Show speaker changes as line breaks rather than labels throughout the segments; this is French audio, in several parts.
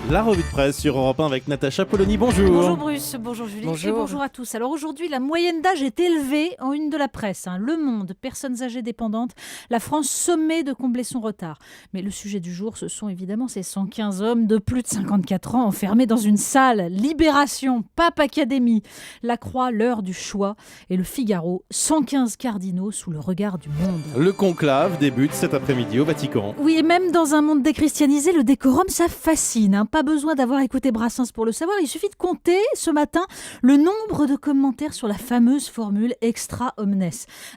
La revue de presse sur Europe 1 avec Natacha Polony. Bonjour.
Bonjour Bruce, bonjour Julie
Bonjour.
et bonjour à tous. Alors aujourd'hui, la moyenne d'âge est élevée en une de la presse. Le Monde, personnes âgées dépendantes, la France sommet de combler son retard. Mais le sujet du jour, ce sont évidemment ces 115 hommes de plus de 54 ans enfermés dans une salle. Libération, Pape Académie, La Croix, l'heure du choix et le Figaro, 115 cardinaux sous le regard du monde.
Le conclave débute cet après-midi au Vatican.
Oui, et même dans un monde déchristianisé, le décorum, ça fascine. Pas besoin d'avoir écouté Brassens pour le savoir. Il suffit de compter ce matin le nombre de commentaires sur la fameuse formule extra omnes.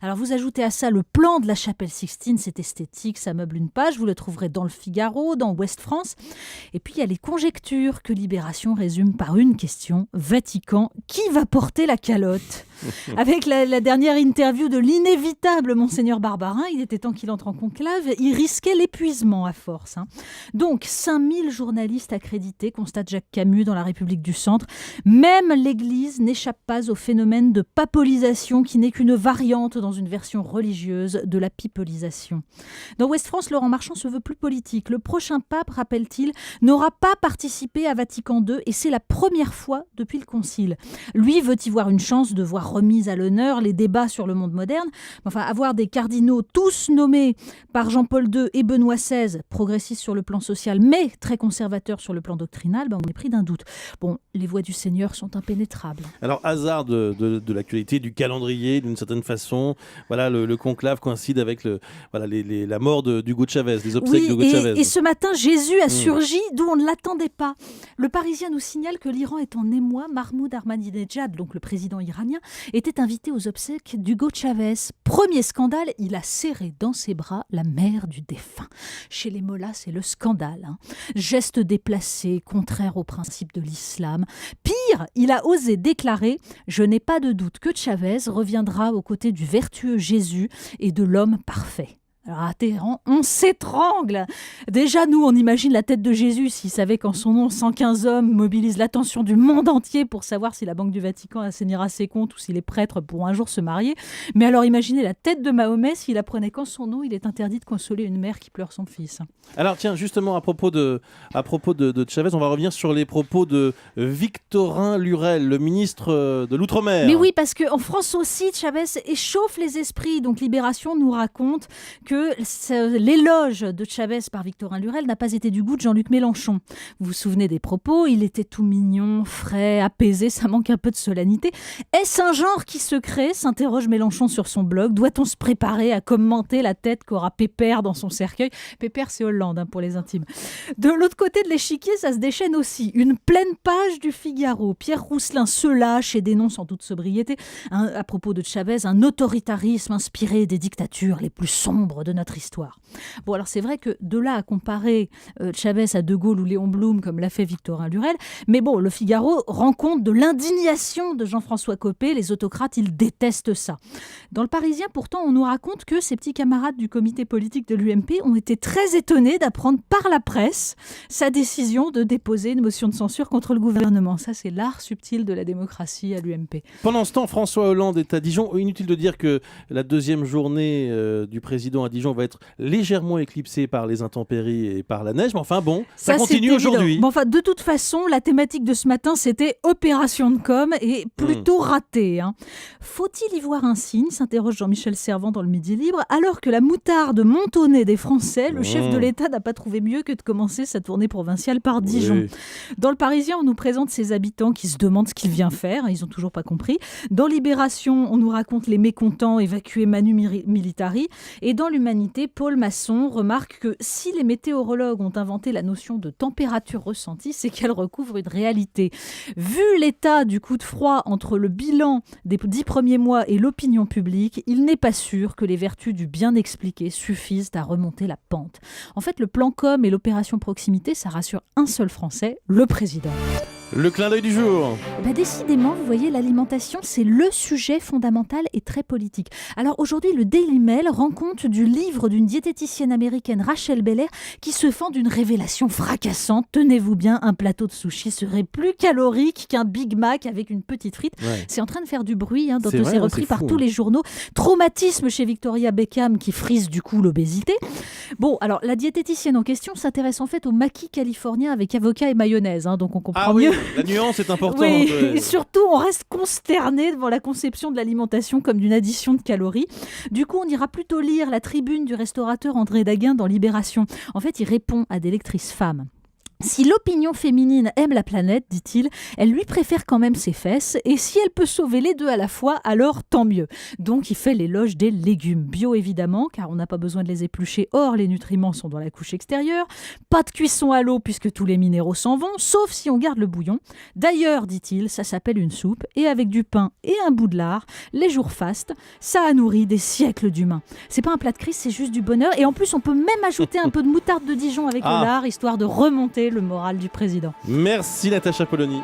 Alors vous ajoutez à ça le plan de la chapelle Sixtine, c'est esthétique, ça meuble une page. Vous le trouverez dans le Figaro, dans Ouest France. Et puis il y a les conjectures que Libération résume par une question. Vatican, qui va porter la calotte ? Avec la dernière interview de l'inévitable Monseigneur Barbarin, il était temps qu'il entre en conclave. Il risquait l'épuisement à force. Donc 5000 journalistes accrédités, constate Jacques Camus dans La République du Centre. Même l'Église n'échappe pas au phénomène de papolisation qui n'est qu'une variante dans une version religieuse de la pipolisation. Dans Ouest France, Laurent Marchand se veut plus politique. Le prochain pape, rappelle-t-il, n'aura pas participé à Vatican II et c'est la première fois depuis le Concile. Lui veut y voir une chance de voir remise à l'honneur les débats sur le monde moderne. Enfin, avoir des cardinaux tous nommés par Jean-Paul II et Benoît XVI, progressistes sur le plan social, mais très conservateurs sur le plan doctrinal, on est pris d'un doute. Bon, les voies du Seigneur sont impénétrables.
Alors, hasard de l'actualité, du calendrier, d'une certaine façon. Voilà, le conclave coïncide avec la mort d'Hugo Chavez, les obsèques d'Hugo Chavez.
Et ce matin, Jésus a surgi d'où on ne l'attendait pas. Le Parisien nous signale que l'Iran est en émoi. Mahmoud Ahmadinejad, donc le président iranien, était invité aux obsèques d'Hugo Chavez. Premier scandale, il a serré dans ses bras la mère du défunt. Chez les mollahs, c'est le scandale. Geste déplacé, contraire aux principes de l'islam. Pire, il a osé déclarer « Je n'ai pas de doute que Chavez reviendra aux côtés du vertueux Jésus et de l'homme parfait ». Alors à Téhéran, on s'étrangle. Déjà, nous, on imagine la tête de Jésus s'il savait qu'en son nom, 115 hommes mobilisent l'attention du monde entier pour savoir si la Banque du Vatican assainira ses comptes ou si les prêtres pourront un jour se marier. Mais alors imaginez la tête de Mahomet s'il apprenait qu'en son nom, il est interdit de consoler une mère qui pleure son fils. Alors
tiens, justement, à propos de Chavez, on va revenir sur les propos de Victorin Lurel, le ministre de l'Outre-mer.
Mais oui, parce qu'en France aussi, Chavez échauffe les esprits. Donc Libération nous raconte que l'éloge de Chavez par Victorin Lurel n'a pas été du goût de Jean-Luc Mélenchon. Vous vous souvenez des propos ? Il était tout mignon, frais, apaisé, ça manque un peu de solennité. Est-ce un genre qui se crée ? S'interroge Mélenchon sur son blog. Doit-on se préparer à commenter la tête qu'aura Pépère dans son cercueil ? Pépère, c'est Hollande pour les intimes. De l'autre côté de l'échiquier, ça se déchaîne aussi. Une pleine page du Figaro. Pierre Rousselin se lâche et dénonce en toute sobriété, à propos de Chavez, un autoritarisme inspiré des dictatures les plus sombres de notre histoire. Bon, alors c'est vrai que de là à comparer Chavez à De Gaulle ou Léon Blum, comme l'a fait Victorin Lurel, mais bon, le Figaro rend compte de l'indignation de Jean-François Copé. Les autocrates, ils détestent ça. Dans le Parisien, pourtant, on nous raconte que ses petits camarades du comité politique de l'UMP ont été très étonnés d'apprendre par la presse sa décision de déposer une motion de censure contre le gouvernement. Ça, c'est l'art subtil de la démocratie à l'UMP.
Pendant ce temps, François Hollande est à Dijon. Inutile de dire que la deuxième journée du président à Dijon va être légèrement éclipsée par les intempéries et par la neige. Mais enfin bon, ça continue aujourd'hui.
Bon, enfin, de toute façon, la thématique de ce matin, c'était opération de com et plutôt ratée. Faut-il y voir un signe ? S'interroge Jean-Michel Servan dans le Midi Libre. Alors que la moutarde monte au nez des Français, le chef de l'État n'a pas trouvé mieux que de commencer sa tournée provinciale par Dijon. Oui. Dans le Parisien, on nous présente ses habitants qui se demandent ce qu'il vient faire. Ils n'ont toujours pas compris. Dans Libération, on nous raconte les mécontents évacués manu militari. Et dans l'Humanité, Paul Masson remarque que si les météorologues ont inventé la notion de température ressentie, c'est qu'elle recouvre une réalité. Vu l'état du coup de froid entre le bilan des 10 premiers mois et l'opinion publique, il n'est pas sûr que les vertus du bien expliqué suffisent à remonter la pente. En fait, le plan com et l'opération proximité, ça rassure un seul Français, le président.
Le clin d'œil du jour.
Décidément, vous voyez, l'alimentation, c'est le sujet fondamental et très politique. Alors aujourd'hui, le Daily Mail rend compte du livre d'une diététicienne américaine, Rachel Belair, qui se fend d'une révélation fracassante. Tenez-vous bien, un plateau de sushi serait plus calorique qu'un Big Mac avec une petite frite. Ouais. C'est en train de faire du bruit, dont c'est repris par tous les journaux. Traumatisme chez Victoria Beckham qui frise du coup l'obésité. Bon, alors la diététicienne en question s'intéresse en fait au maquis californien avec avocat et mayonnaise, hein, donc on comprend mieux.
La nuance est importante.
Oui, et surtout on reste consterné devant la conception de l'alimentation comme d'une addition de calories. Du coup, on ira plutôt lire la tribune du restaurateur André Daguin dans Libération. En fait, il répond à des lectrices femmes. Si l'opinion féminine aime la planète, dit-il, elle lui préfère quand même ses fesses, et si elle peut sauver les deux à la fois, alors tant mieux. Donc il fait l'éloge des légumes, bio évidemment, car on n'a pas besoin de les éplucher, or les nutriments sont dans la couche extérieure, pas de cuisson à l'eau puisque tous les minéraux s'en vont, sauf si on garde le bouillon. D'ailleurs, dit-il, ça s'appelle une soupe, et avec du pain et un bout de lard, les jours fastes, ça a nourri des siècles d'humains. C'est pas un plat de crise, c'est juste du bonheur, et en plus on peut même ajouter un peu de moutarde de Dijon avec le lard, histoire de remonter le moral du président.
Merci Natacha Polony.